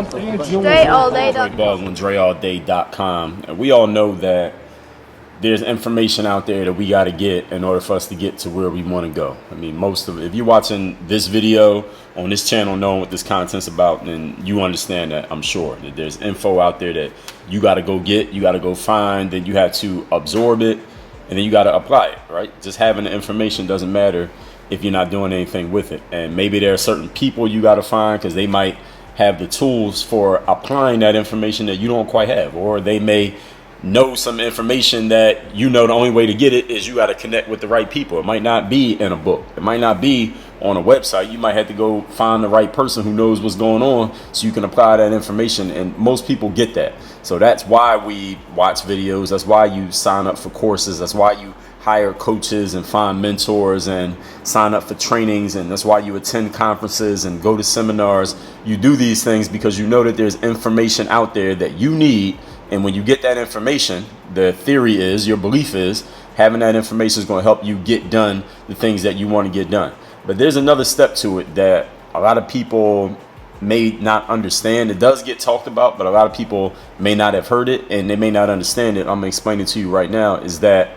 Dre Baldwin, DreAllDay.com. And we all know that there's information out there that we got to get in order for us to get to where we want to go. I mean, most of it, if you're watching this video on this channel, knowing what this content's about, then you understand that, I'm sure, that there's info out there that you got to go get, you got to go find, then you have to absorb it, and then you got to apply it, right? Just having the information doesn't matter if you're not doing anything with it. And maybe there are certain people you got to find because they might have the tools for applying that information that you don't quite have, or they may know some information that you know the only way to get it is you got to connect with the right people. It might not be in a book, it might not be on a website. You might have to go find the right person who knows what's going on so you can apply that information, and most people get that. So that's why we watch videos, that's why you sign up for courses, that's why you hire coaches and find mentors and sign up for trainings, and that's why you attend conferences and go to seminars. You do these things because you know that there's information out there that you need. And when you get that information, the theory is, your belief is, having that information is going to help you get done the things that you want to get done. But there's another step to it that a lot of people may not understand. It does get talked about, but a lot of people may not have heard it and they may not understand it. I'm going to explain it to you right now, is that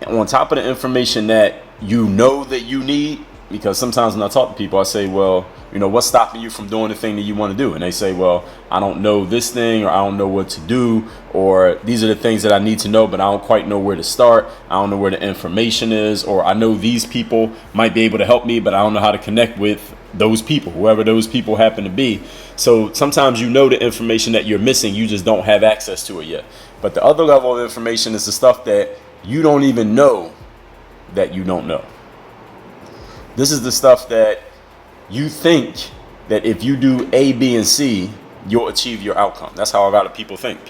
on top of the information that you know that you need, because sometimes when I talk to people, I say, well, you know, what's stopping you from doing the thing that you want to do? And they say, well, I don't know this thing, or I don't know what to do, or these are the things that I need to know, but I don't quite know where to start. I don't know where the information is, or I know these people might be able to help me, but I don't know how to connect with those people, whoever those people happen to be. So sometimes you know the information that you're missing, you just don't have access to it yet. But the other level of information is the stuff that you don't even know that you don't know. This is the stuff that you think that if you do A, B, and C, you'll achieve your outcome. That's how a lot of people think.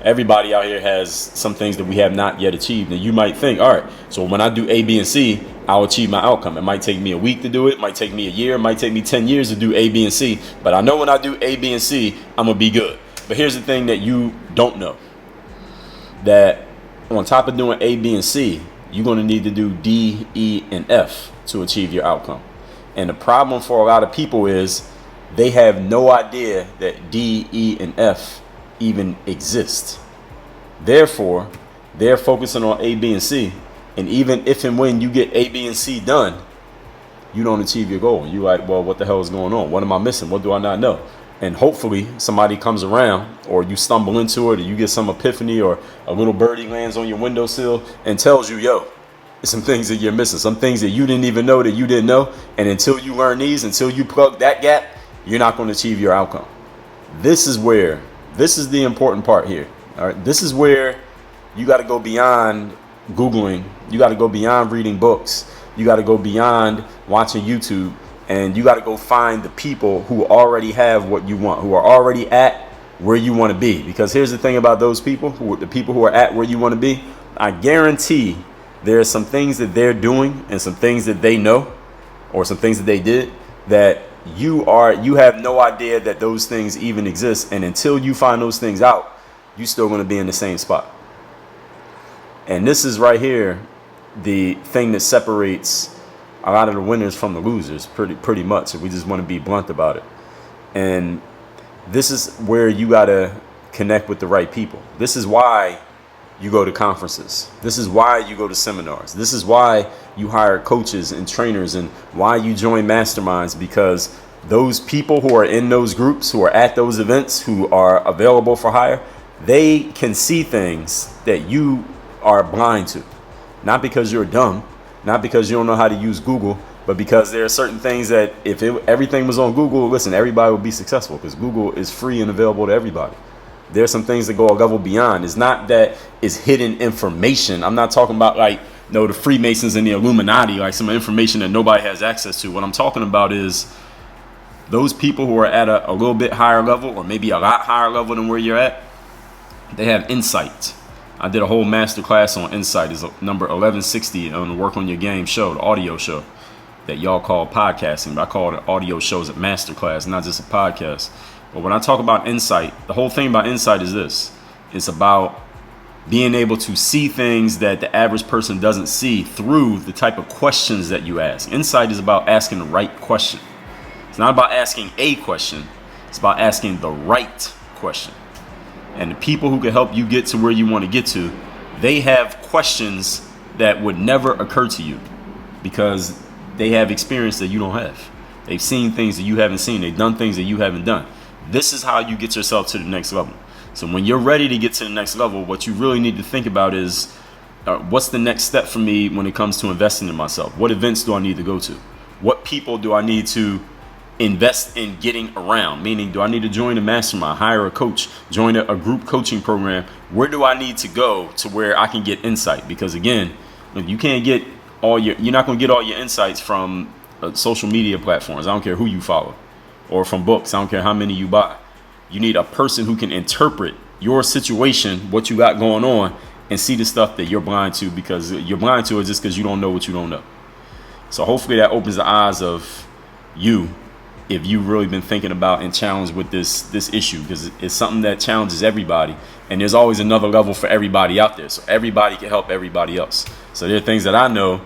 Everybody out here has some things that we have not yet achieved. And you might think, all right, so when I do A, B, and C, I'll achieve my outcome. It might take me a week to do it. It might take me a year. It might take me 10 years to do A, B, and C. But I know when I do A, B, and C, I'm going to be good. But here's the thing that you don't know. That on top of doing A, B, and C, you're going to need to do D, E, and F to achieve your outcome. And the problem for a lot of people is they have no idea that D, E, and F even exist. Therefore, they're focusing on A, B, and C. And even if and when you get A, B, and C done, you don't achieve your goal. You're like, well, what the hell is going on? What am I missing? What do I not know? And hopefully somebody comes around, or you stumble into it, or you get some epiphany, or a little birdie lands on your windowsill and tells you, yo, there's some things that you're missing, some things that you didn't even know that you didn't know. And until you learn these, until you plug that gap, you're not going to achieve your outcome. This is the important part here. All right. This is where you got to go beyond Googling. You got to go beyond reading books. You got to go beyond watching YouTube. And you got to go find the people who already have what you want, who are already at where you want to be. Because here's the thing about those people, the people who are at where you want to be, I guarantee there are some things that they're doing and some things that they know, or some things that they did, that you have no idea that those things even exist. And until you find those things out, you're still going to be in the same spot. And this is right here the thing that separates a lot of the winners from the losers, pretty much. We just want to be blunt about it. And this is where you got to connect with the right people. This is why you go to conferences. This is why you go to seminars. This is why you hire coaches and trainers, and why you join masterminds, because those people who are in those groups, who are at those events, who are available for hire, they can see things that you are blind to. Not because you're dumb, not because you don't know how to use Google, but because there are certain things that if everything was on Google, listen, everybody would be successful, because Google is free and available to everybody. There's some things that go a level beyond. It's not that it's hidden information. I'm not talking about the Freemasons and the Illuminati, like some information that nobody has access to. What I'm talking about is those people who are at a little bit higher level, or maybe a lot higher level than where you're at. They have insight. I did a whole master class on insight. It's number 1160 on the Work on Your Game show, the audio show that y'all call podcasting. But I call it audio shows a master class, not just a podcast. But when I talk about insight, the whole thing about insight is this. It's about being able to see things that the average person doesn't see through the type of questions that you ask. Insight is about asking the right question. It's not about asking a question. It's about asking the right question. And the people who can help you get to where you want to get to, they have questions that would never occur to you because they have experience that you don't have. They've seen things that you haven't seen. They've done things that you haven't done. This is how you get yourself to the next level. So when you're ready to get to the next level, what you really need to think about is, what's the next step for me when it comes to investing in myself? What events do I need to go to? What people do I need to invest in getting around? Meaning, do I need to join a mastermind, hire a coach, join a group coaching program? Where do I need to go to where I can get insight? Because again, you can't get you're not going to get all your insights from social media platforms. I don't care who you follow, or from books. I don't care how many you buy. You need a person who can interpret your situation, what you got going on, and see the stuff that you're blind to, because you're blind to it just because you don't know what you don't know. So hopefully that opens the eyes of you, if you've really been thinking about and challenged with this issue, because it's something that challenges everybody, and there's always another level for everybody out there. So everybody can help everybody else. So there are things that I know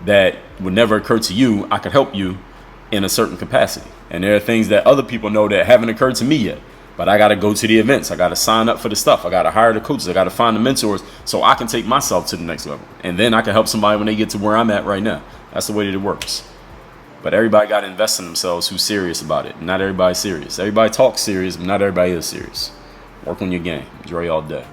that would never occur to you. I could help you in a certain capacity. And there are things that other people know that haven't occurred to me yet. But I got to go to the events. I got to sign up for the stuff. I got to hire the coaches. I got to find the mentors so I can take myself to the next level. And then I can help somebody when they get to where I'm at right now. That's the way that it works. But everybody got to invest in themselves who's serious about it. Not everybody's serious. Everybody talks serious, but not everybody is serious. Work on your game. Dre all day.